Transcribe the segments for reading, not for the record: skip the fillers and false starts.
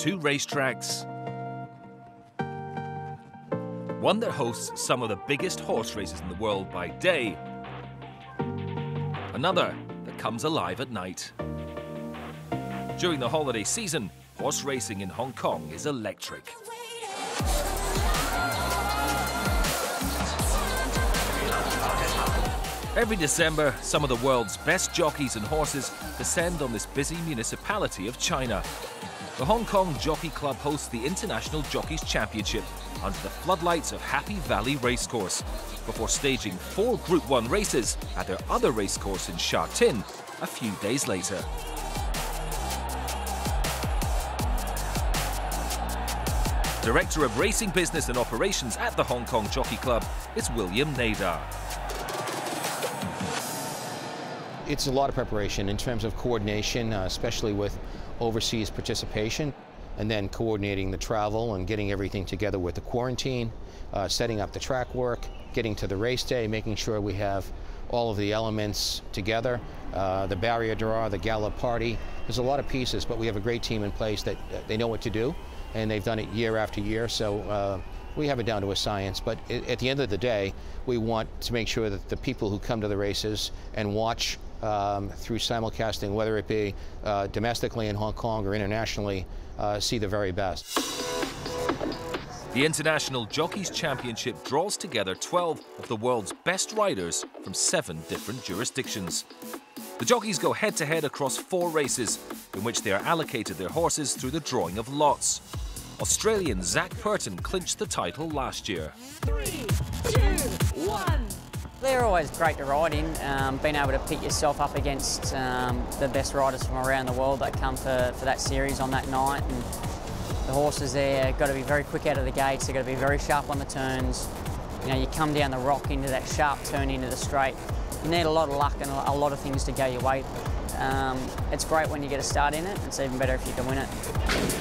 two racetracks. One that hosts some of the biggest horse races in the world by day. Another that comes alive at night. During the holiday season, horse racing in Hong Kong is electric. Every December, some of the world's best jockeys and horses descend on this busy municipality of China. The Hong Kong Jockey Club hosts the International Jockeys Championship under the floodlights of Happy Valley Racecourse, before staging 4 Group 1 races at their other racecourse in Sha Tin a few days later. Director of Racing Business and Operations at the Hong Kong Jockey Club is William Nadar. It's a lot of preparation in terms of coordination, especially with overseas participation, and then coordinating the travel and getting everything together with the quarantine, setting up the track work, getting to the race day, making sure we have all of the elements together, the barrier draw, the gala party. There's a lot of pieces, but we have a great team in place that they know what to do, and they've done it year after year, so we have it down to a science. But at the end of the day, we want to make sure that the people who come to the races and watch through simulcasting, whether it be domestically in Hong Kong or internationally, see the very best. The International Jockeys Championship draws together 12 of the world's best riders from 7 different jurisdictions. The jockeys go head-to-head across 4 races, in which they are allocated their horses through the drawing of lots. Australian Zach Purton clinched the title last year. 3, 2, 1. They're always great to ride in, being able to pit yourself up against the best riders from around the world that come for that series on that night. And the horses there got to be very quick out of the gates, they've got to be very sharp on the turns. You know, you come down the rock into that sharp turn into the straight. You need a lot of luck and a lot of things to go your way. It's great when you get a start in it. It's even better if you can win it.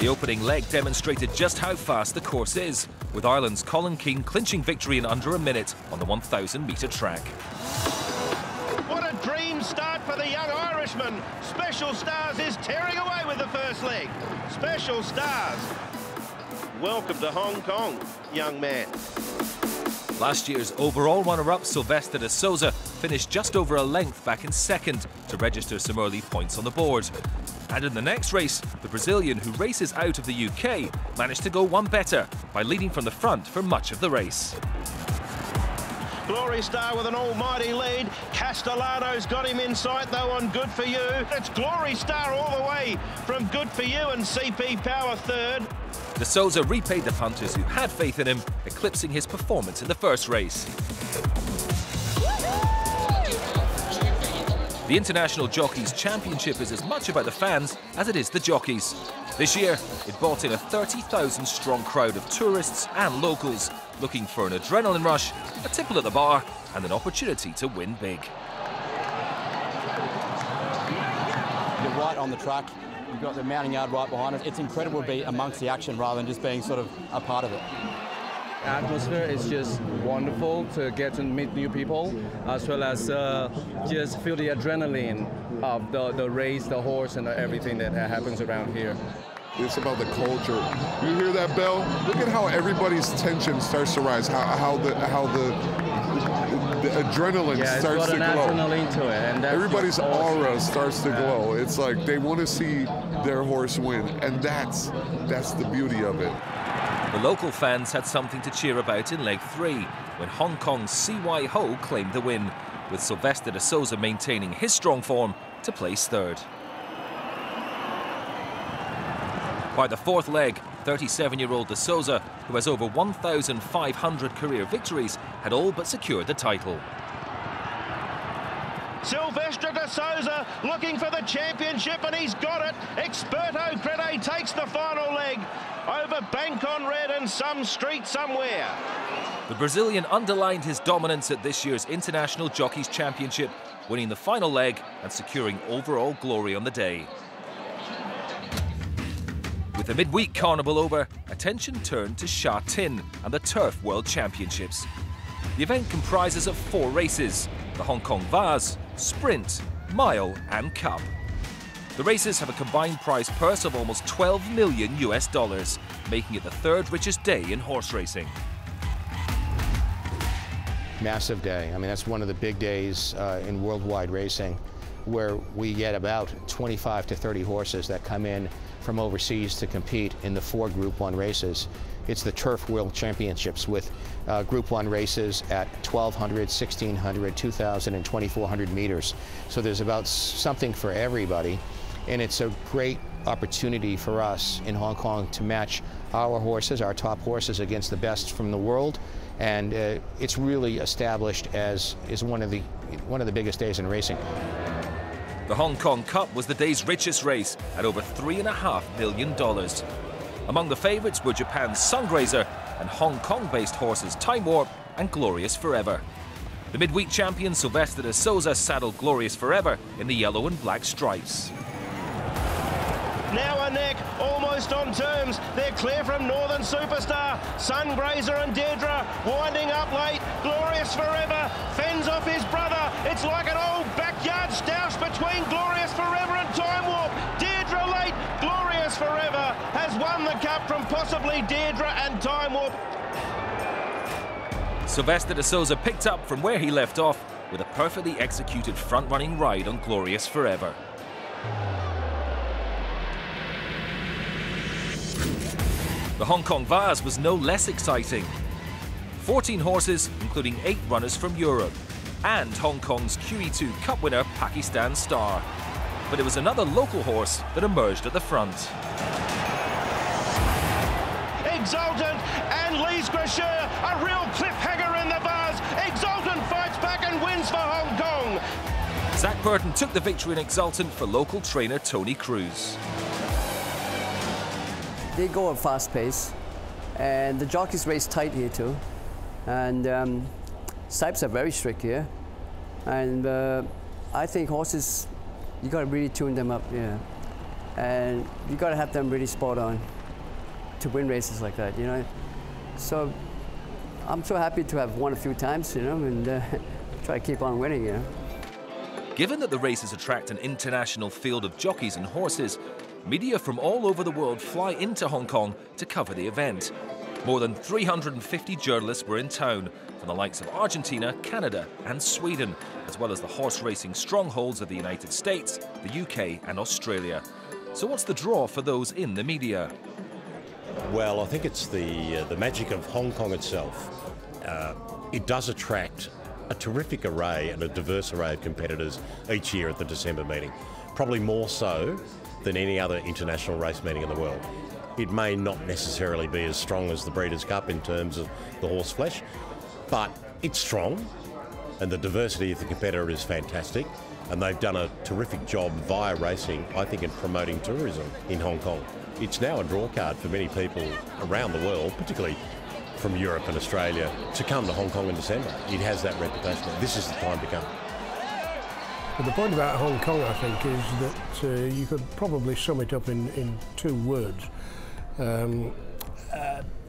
The opening leg demonstrated just how fast the course is, with Ireland's Colin Keane clinching victory in under a minute on the 1,000-metre track. What a dream start for the young Irishman. Special Stars is tearing away with the first leg. Special Stars, welcome to Hong Kong, young man. Last year's overall runner-up, Sylvester de Souza, finished just over a length back in second to register some early points on the board. And in the next race, the Brazilian, who races out of the UK, managed to go one better by leading from the front for much of the race. Glory Star with an almighty lead. Castellano's got him in sight though on Good For You. It's Glory Star all the way from Good For You and CP Power third. De Souza repaid the punters who had faith in him, eclipsing his performance in the first race. The International Jockeys Championship is as much about the fans as it is the jockeys. This year, it brought in a 30,000-strong crowd of tourists and locals looking for an adrenaline rush, a tipple at the bar, and an opportunity to win big. You're right on the track. You've got the mounting yard right behind us. It's incredible to be amongst the action rather than just being sort of a part of it. Atmosphere is just wonderful to get to meet new people, as well as just feel the adrenaline of the race, the horse, and everything that happens around here. It's about the culture. You hear that bell? Look at how everybody's tension starts to rise. How the adrenaline starts to glow. Adrenaline to it, and everybody's aura starts to glow. It's like they want to see their horse win, and that's the beauty of it. The local fans had something to cheer about in leg 3, when Hong Kong's C.Y. Ho claimed the win, with Sylvester de Souza maintaining his strong form to place third. By the fourth leg, 37-year-old de Souza, who has over 1,500 career victories, had all but secured the title. Sylvester de Souza looking for the championship, and he's got it. Experto Crede takes the final leg over Bank on Red and some street somewhere. The Brazilian underlined his dominance at this year's International Jockeys Championship, winning the final leg and securing overall glory on the day. With the midweek carnival over, attention turned to Sha Tin and the Turf World Championships. The event comprises of 4 races: the Hong Kong Vase, Sprint, Mile and Cup. The races have a combined prize purse of almost $12 million US, making it the third richest day in horse racing. Massive day. I mean, that's one of the big days in worldwide racing, where we get about 25 to 30 horses that come in from overseas to compete in the 4 Group 1 races. It's the Turf World Championships with Group 1 races at 1,200, 1,600, 2,000, and 2,400 meters. So there's about something for everybody, and it's a great opportunity for us in Hong Kong to match our horses, our top horses, against the best from the world, and it's really established as one of the biggest days in racing. The Hong Kong Cup was the day's richest race at over $3.5 million. Among the favourites were Japan's Sungrazer and Hong Kong-based horses Time Warp and Glorious Forever. The midweek champion Sylvester de Souza saddled Glorious Forever in the yellow and black stripes. Now a neck, almost on terms. They're clear from Northern Superstar. Sungrazer and Deirdre winding up late. Glorious Forever fends off his brother. It's like an old backyard stoush between Glorious Forever and Time Warp. Deirdre late. Glorious Forever has won the cup from possibly Deirdre and Time Warp. Sylvester de Souza picked up from where he left off with a perfectly executed front-running ride on Glorious Forever. The Hong Kong Vase was no less exciting. 14 horses, including 8 runners from Europe, and Hong Kong's QE2 Cup winner Pakistan Star. But it was another local horse that emerged at the front. Exultant and Lee's Gracheur, a real cliffhanger in the Vase. Exultant fights back and wins for Hong Kong. Zach Burton took the victory in Exultant for local trainer Tony Cruz. They go at fast pace, and the jockeys race tight here too. And stripes are very strict here. And I think horses, you got to really tune them up, yeah. And you got to have them really spot on to win races like that, you know. So I'm so happy to have won a few times, you know, and try to keep on winning, you know. Given that the races attract an international field of jockeys and horses, media from all over the world fly into Hong Kong to cover the event. More than 350 journalists were in town from the likes of Argentina, Canada and Sweden, as well as the horse racing strongholds of the United States, the UK and Australia. So what's the draw for those in the media? Well, I think it's the magic of Hong Kong itself. It does attract a terrific array and a diverse array of competitors each year at the December meeting, probably more so than any other international race meeting in the world. It may not necessarily be as strong as the Breeders' Cup in terms of the horse flesh, but it's strong, and the diversity of the competitor is fantastic, and they've done a terrific job via racing, I think, in promoting tourism in Hong Kong. It's now a draw card for many people around the world, particularly from Europe and Australia, to come to Hong Kong in December. It has that reputation. This is the time to come. But the point about Hong Kong, I think, is that you could probably sum it up in 2 words.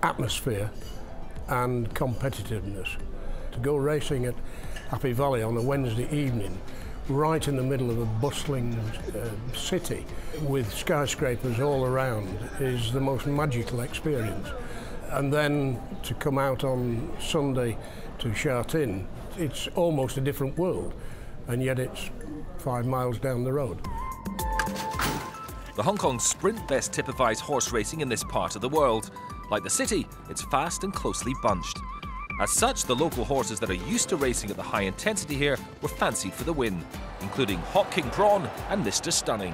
Atmosphere and competitiveness. To go racing at Happy Valley on a Wednesday evening, right in the middle of a bustling city with skyscrapers all around, is the most magical experience. And then to come out on Sunday to Sha Tin, it's almost a different world, and yet it's 5 miles down the road. The Hong Kong Sprint best typifies horse racing in this part of the world. Like the city, it's fast and closely bunched. As such, the local horses that are used to racing at the high intensity here were fancied for the win, including Hot King Prawn and Mr. Stunning.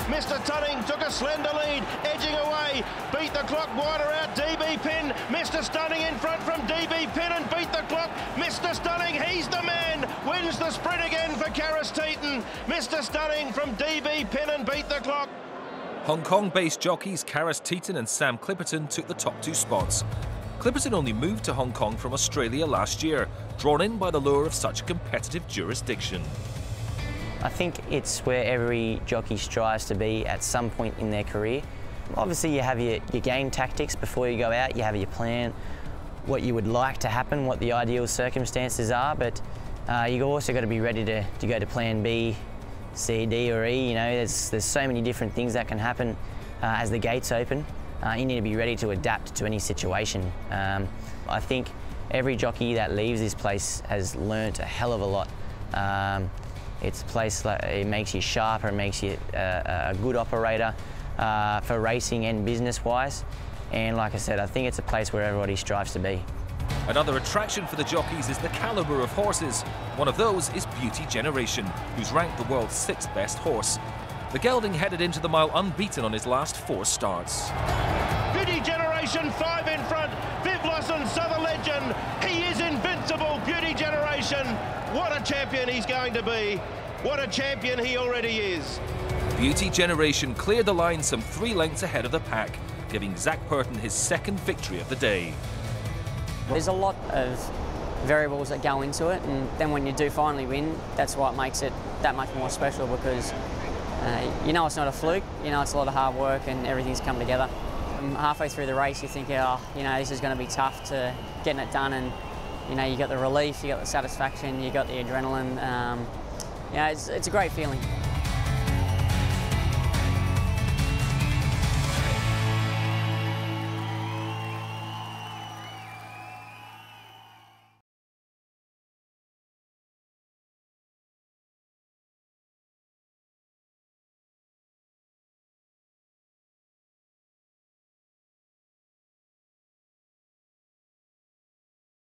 Mr. Stunning took a slender lead, edging away, beat the clock wider out, DB Pin. Mr. Stunning in front from DB Pin and beat the clock. Mr. Stunning, he's the man, wins the sprint again for Karis Teeton. Mr. Stunning from DB Pin and beat the clock. Hong Kong-based jockeys Karis Teeton and Sam Clipperton took the top 2 spots. Clipperton only moved to Hong Kong from Australia last year, drawn in by the lure of such a competitive jurisdiction. I think it's where every jockey strives to be at some point in their career. Obviously you have your game tactics before you go out, you have your plan, what you would like to happen, what the ideal circumstances are, but You've also got to be ready to go to plan B, C, D or E. You know, there's so many different things that can happen as the gates open. You need to be ready to adapt to any situation. I think every jockey that leaves this place has learnt a hell of a lot. It's a place that it makes you sharper, it makes you a good operator for racing and business-wise. And like I said, I think it's a place where everybody strives to be. Another attraction for the jockeys is the calibre of horses. One of those is Beauty Generation, who's ranked the world's 6th best horse. The gelding headed into the mile unbeaten on his last 4 starts. Beauty Generation 5 in front. Viv Lawson, Southern Legend. He is invincible, Beauty Generation. What a champion he's going to be. What a champion he already is. Beauty Generation cleared the line some 3 lengths ahead of the pack, giving Zach Purton his 2nd victory of the day. There's a lot of variables that go into it, and then when you do finally win, that's what makes it that much more special, because you know it's not a fluke, you know it's a lot of hard work and everything's come together. And halfway through the race you think, oh, you know, this is going to be tough to getting it done, and you know, you got the relief, you got the satisfaction, you got the adrenaline. You know, it's a great feeling.